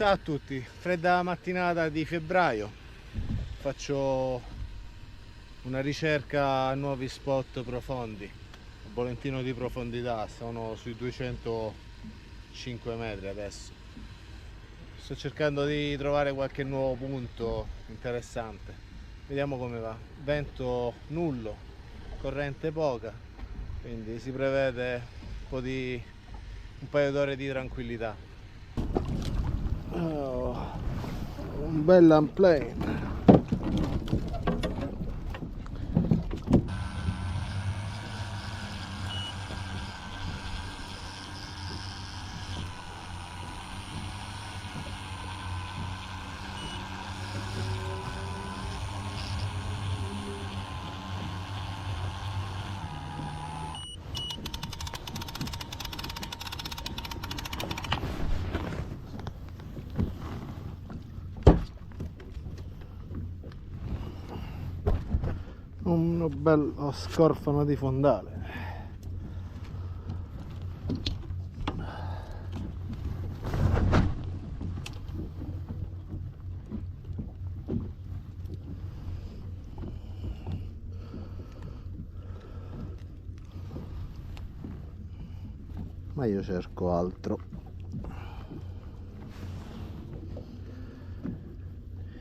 Ciao a tutti, fredda mattinata di febbraio, faccio una ricerca a nuovi spot profondi, un volantino di profondità, sono sui 205 metri adesso. Sto cercando di trovare qualche nuovo punto interessante, vediamo come va. Vento nullo, corrente poca, quindi si prevede un paio d'ore di tranquillità. Un bel unplane. Uno bello scorfano di fondale. Ma io cerco altro.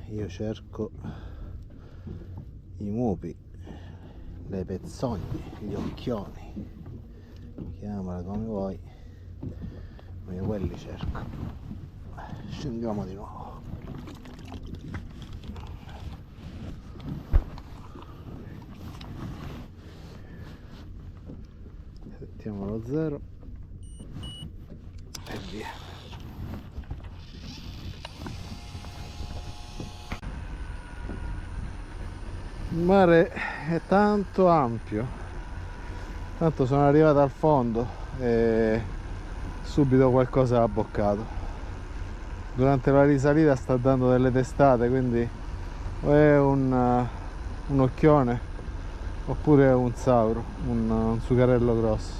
Io cerco i mupi, le pezzogne, gli occhioni, chiamala come vuoi, ma io quelli cerco. Scendiamo di nuovo. Settiamo lo zero e via. Il mare è tanto ampio, tanto sono arrivato al fondo e subito qualcosa ha boccato. Durante la risalita sta dando delle testate, quindi o è un occhione oppure è un sauro, un sucarello grosso.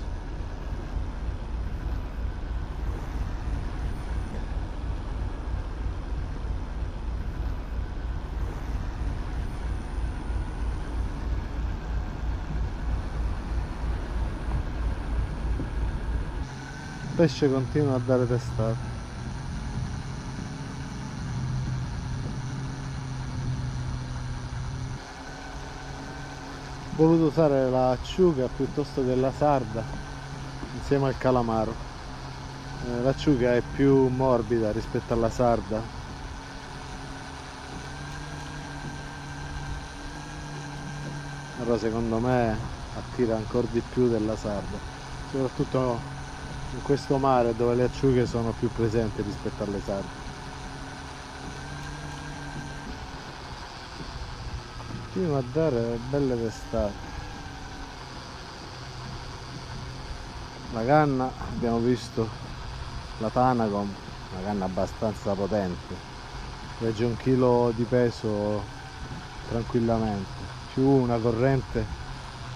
Il pesce continua a dare testate. Ho voluto usare la acciuga piuttosto che la sarda insieme al calamaro. L'acciuga è più morbida rispetto alla sarda, però secondo me attira ancora di più della sarda, soprattutto in questo mare dove le acciughe sono più presenti rispetto alle sarde. Continua a dare belle testate. La canna, abbiamo visto la Tanacom, una canna abbastanza potente, regge 1 chilo di peso tranquillamente, più una corrente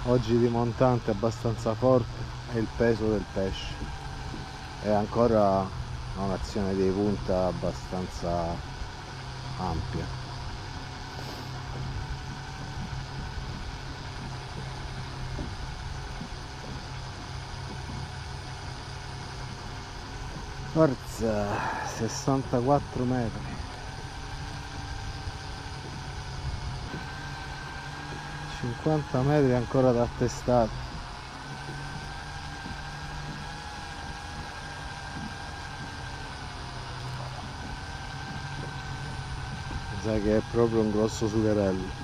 oggi di montante abbastanza forte e il peso del pesce, è ancora un'azione di punta abbastanza ampia. Forza, 64 metri. 50 metri ancora da testare. Mi sa che è proprio un grosso sucarello.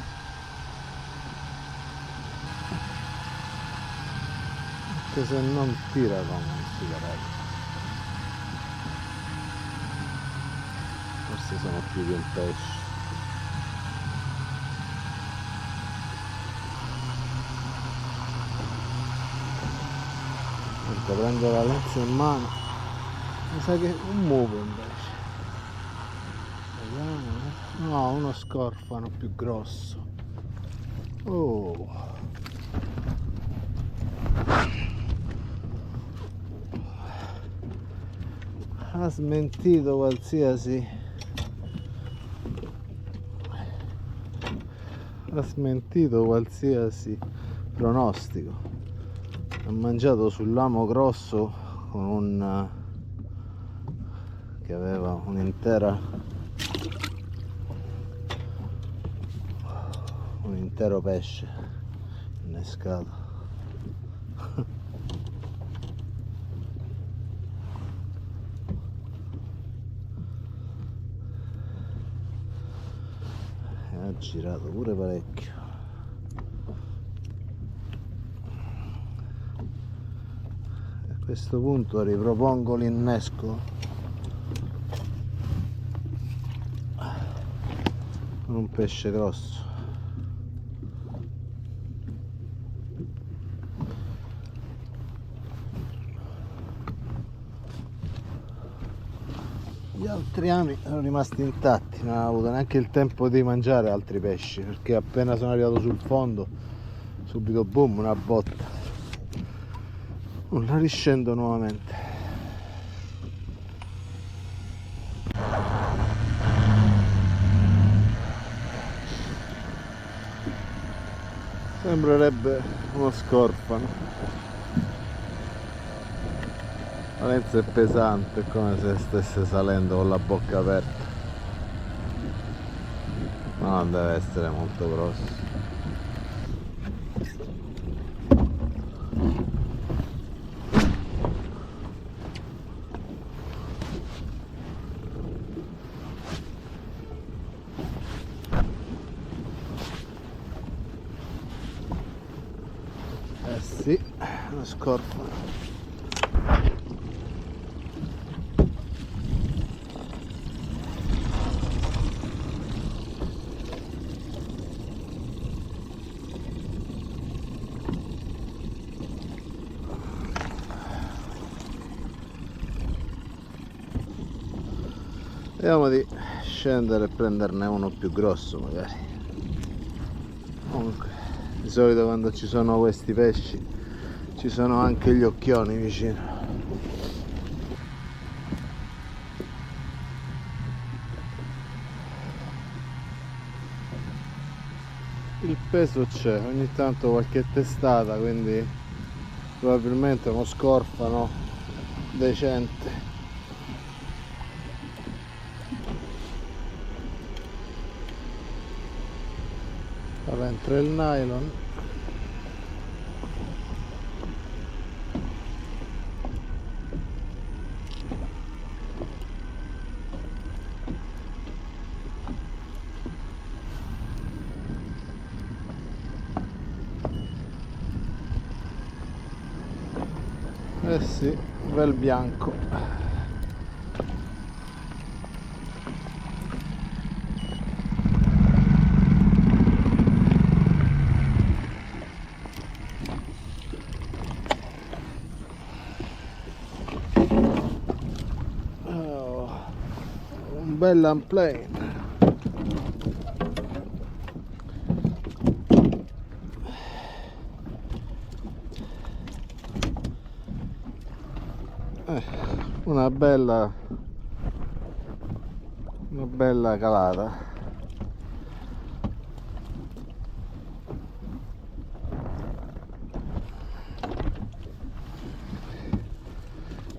Anche se non tira come un sucarello. Forse sono più di un pesce. Prendo la lenza in mano, mi sa che è un mupo invece. Vediamo. No, uno scorfano più grosso. Oh, ha smentito qualsiasi pronostico. Ha mangiato sull'amo grosso con che aveva un intero pesce innescato. Ha girato pure parecchio. A questo punto ripropongo l'innesco con un pesce grosso. Gli altri ami sono rimasti intatti, non ho avuto neanche il tempo di mangiare altri pesci, perché appena sono arrivato sul fondo subito boom, una botta, la riscendo nuovamente. Sembrerebbe uno scorfano. La lenza è pesante, è come se stesse salendo con la bocca aperta, ma non deve essere molto grosso. Eh sì, uno scorfano. Vediamo di scendere e prenderne uno più grosso magari. Comunque, di solito quando ci sono questi pesci ci sono anche gli occhioni vicino. Il peso c'è, ogni tanto qualche testata, quindi probabilmente uno scorfano decente. Ora entra il nylon. Eh sì, bel bianco. Oh, un bel unplane. Una bella calata.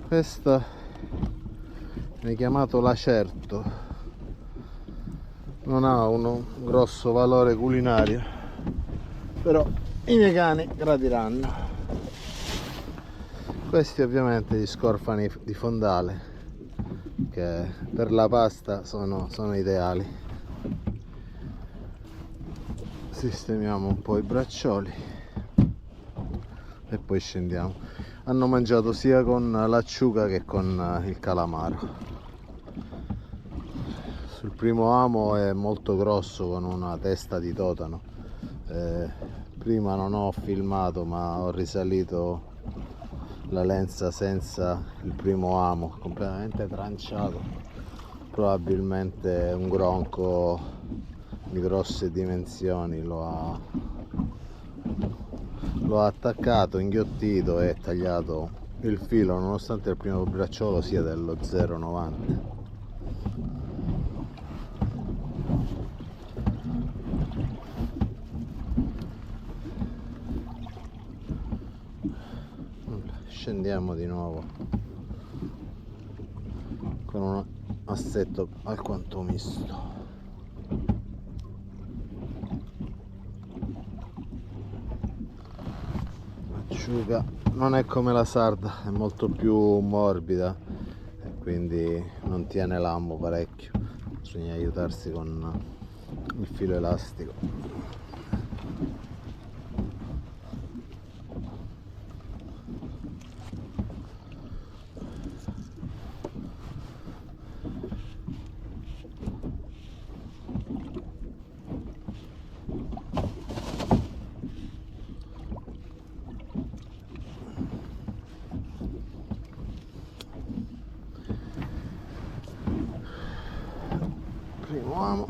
Questo è chiamato lacerto, non ha un grosso valore culinario, però i miei cani gradiranno. Questi ovviamente gli scorfani di fondale, che per la pasta sono ideali. Sistemiamo un po' i braccioli e poi scendiamo. Hanno mangiato sia con l'acciuga che con il calamaro. Sul primo amo è molto grosso, con una testa di totano. Prima non ho filmato, ma ho risalito la lenza senza il primo amo, completamente tranciato. Probabilmente un gronco di grosse dimensioni lo ha attaccato, inghiottito e tagliato il filo, nonostante il primo bracciolo sia dello 0,90. Scendiamo di nuovo con un assetto alquanto misto. L'acciuga non è come la sarda, è molto più morbida e quindi non tiene l'ammo parecchio, bisogna aiutarsi con il filo elastico. Primo amo.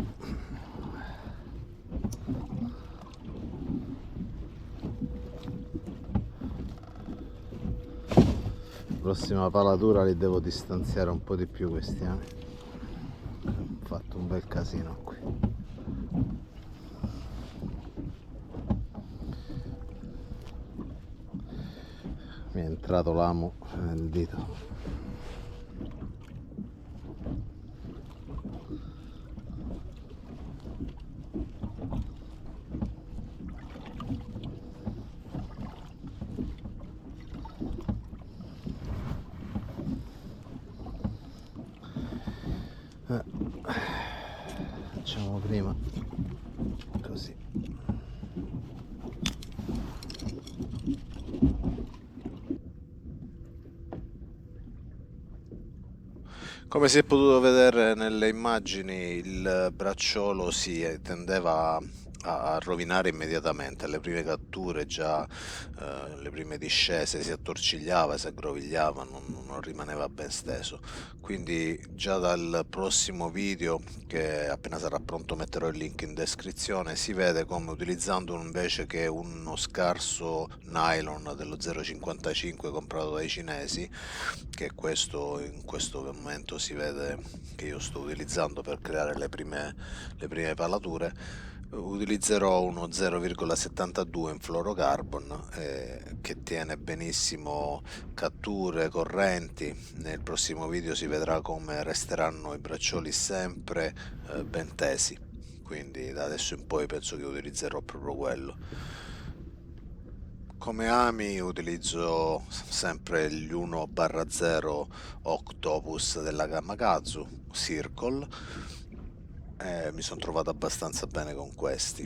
Prossima palatura li devo distanziare un po' di più questi ami. Ho fatto un bel casino qui. Mi è entrato l'amo nel dito. Facciamo prima così. Come si è potuto vedere nelle immagini, il bracciolo si tendeva a rovinare immediatamente. Alle prime catture, già le prime discese, si attorcigliava, si aggrovigliava, non rimaneva ben steso. Quindi già dal prossimo video, che appena sarà pronto metterò il link in descrizione, si vede come, utilizzando invece che uno scarso nylon dello 0,55 comprato dai cinesi, che questo in questo momento si vede che io sto utilizzando per creare le prime palature, utilizzerò uno 0,72 in fluorocarbon che tiene benissimo catture, correnti. Nel prossimo video si vedrà come resteranno i braccioli sempre ben tesi, quindi da adesso in poi penso che utilizzerò proprio quello. Come ami utilizzo sempre gli 1/0 Octopus della Gamakatsu Circle, mi sono trovato abbastanza bene con questi.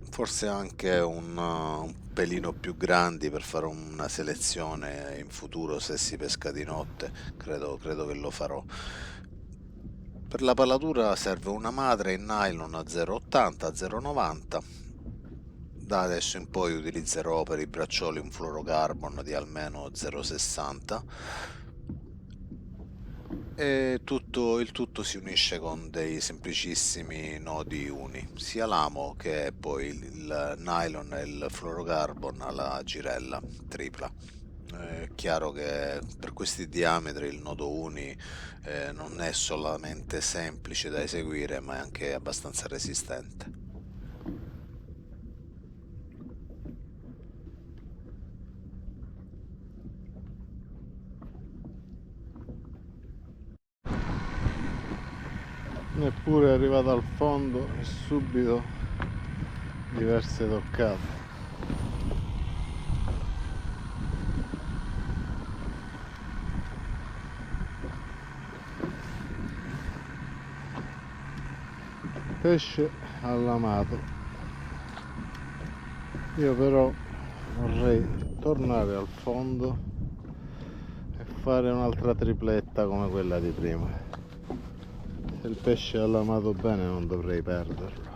Forse anche un pelino più grandi per fare una selezione in futuro, se si pesca di notte, credo che lo farò. Per la palatura serve una madre in nylon 0,80 0,90. Da adesso in poi utilizzerò per i braccioli un fluorocarbon di almeno 0,60 e il tutto si unisce con dei semplicissimi nodi uni, sia l'amo che poi il nylon e il fluorocarbon alla girella tripla. È chiaro che per questi diametri il nodo uni non è solamente semplice da eseguire, ma è anche abbastanza resistente. Neppure è arrivato al fondo e subito diverse toccate. Pesce all'amato. Io però vorrei tornare al fondo e fare un'altra tripletta come quella di prima. Se il pesce è all'amato bene non dovrei perderlo.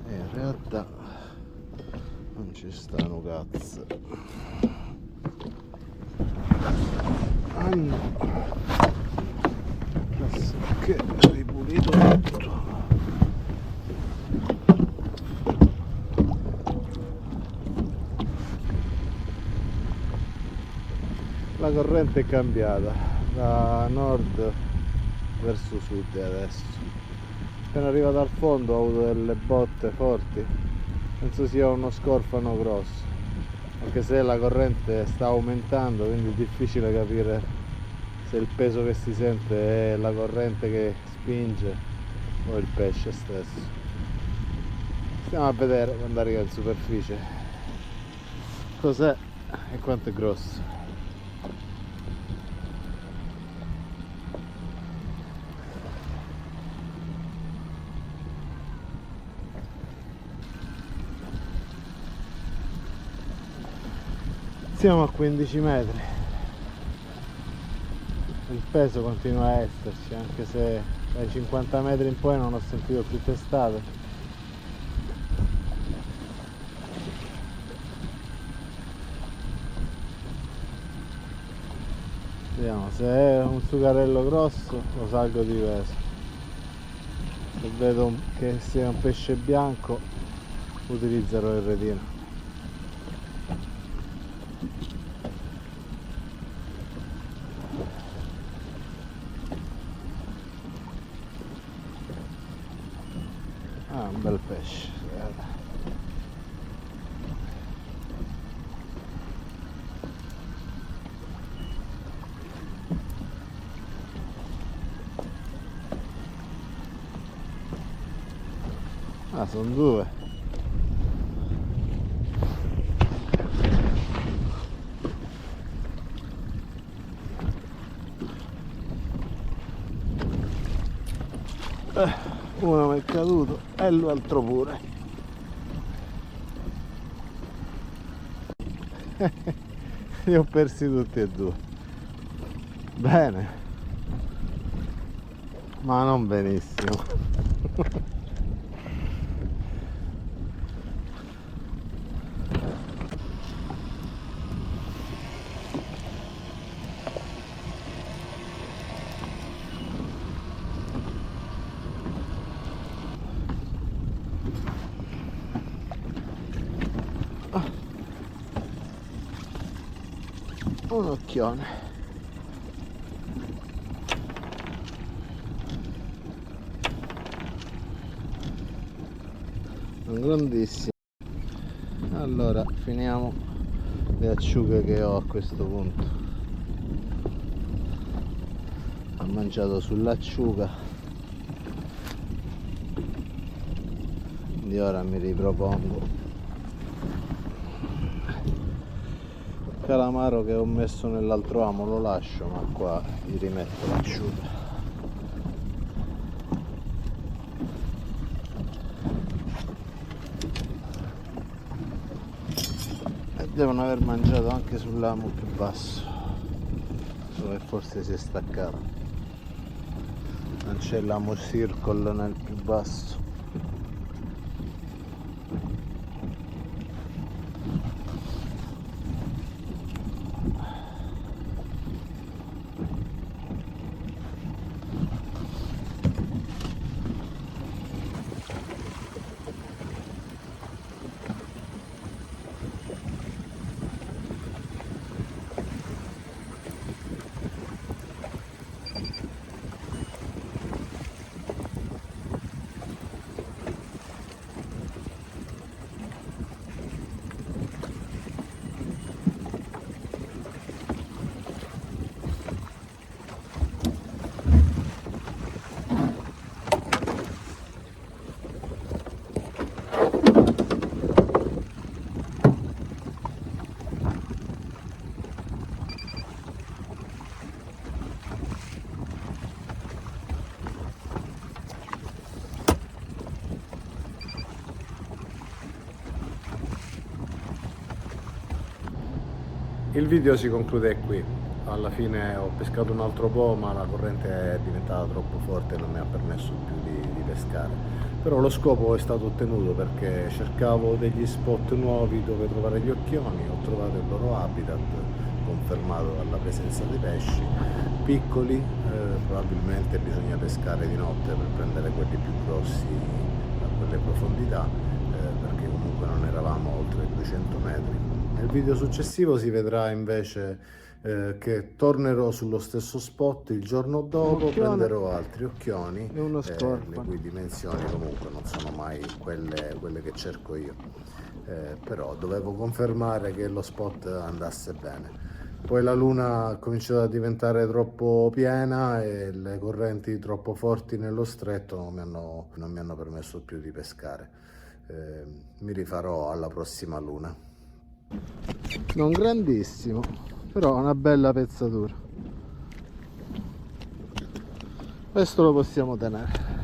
E in realtà non ci stanno cazzo. Ah no. che ripulito tutto. La corrente è cambiata da nord verso sud adesso. Appena arrivato al fondo ho avuto delle botte forti, penso sia uno scorfano grosso, anche se la corrente sta aumentando, quindi è difficile capire se il peso che si sente è la corrente che spinge o il pesce stesso. Stiamo a vedere quando arriva in superficie cos'è e quanto è grosso. Siamo a 15 metri, il peso continua a esserci, anche se dai 50 metri in poi non ho sentito più testate. Vediamo, se è un sucarello grosso lo salgo di peso, se vedo che sia un pesce bianco utilizzerò il retino. Ah, un bel pesce. Ah, sono due. Uno mi è caduto e l'altro pure. Li ho persi tutti e due. Bene, ma non benissimo. Un occhione. Un grandissimo. Allora finiamo le acciughe che ho a questo punto. Ho mangiato sull'acciuga, quindi ora mi ripropongo calamaro che ho messo nell'altro amo, lo lascio, ma qua gli rimetto l'acciuga. E devono aver mangiato anche sull'amo più basso, dove forse si è staccato. Non c'è l'amo circle nel più basso. Il video si conclude qui. Alla fine ho pescato un altro po', ma la corrente è diventata troppo forte e non mi ha permesso più di pescare. Però lo scopo è stato ottenuto, perché cercavo degli spot nuovi dove trovare gli occhioni, ho trovato il loro habitat, confermato dalla presenza dei pesci piccoli. Probabilmente bisogna pescare di notte per prendere quelli più grossi a quelle profondità, perché comunque non eravamo oltre i 200 metri. Nel video successivo si vedrà invece che tornerò sullo stesso spot il giorno dopo, prenderò altri occhioni, e uno le scorpione. cui dimensioni comunque non sono mai quelle che cerco io, però dovevo confermare che lo spot andasse bene. Poi la luna ha cominciato a diventare troppo piena e le correnti troppo forti nello stretto non mi hanno permesso più di pescare. Mi rifarò alla prossima luna. Non grandissimo, però una bella pezzatura. Questo lo possiamo tenere.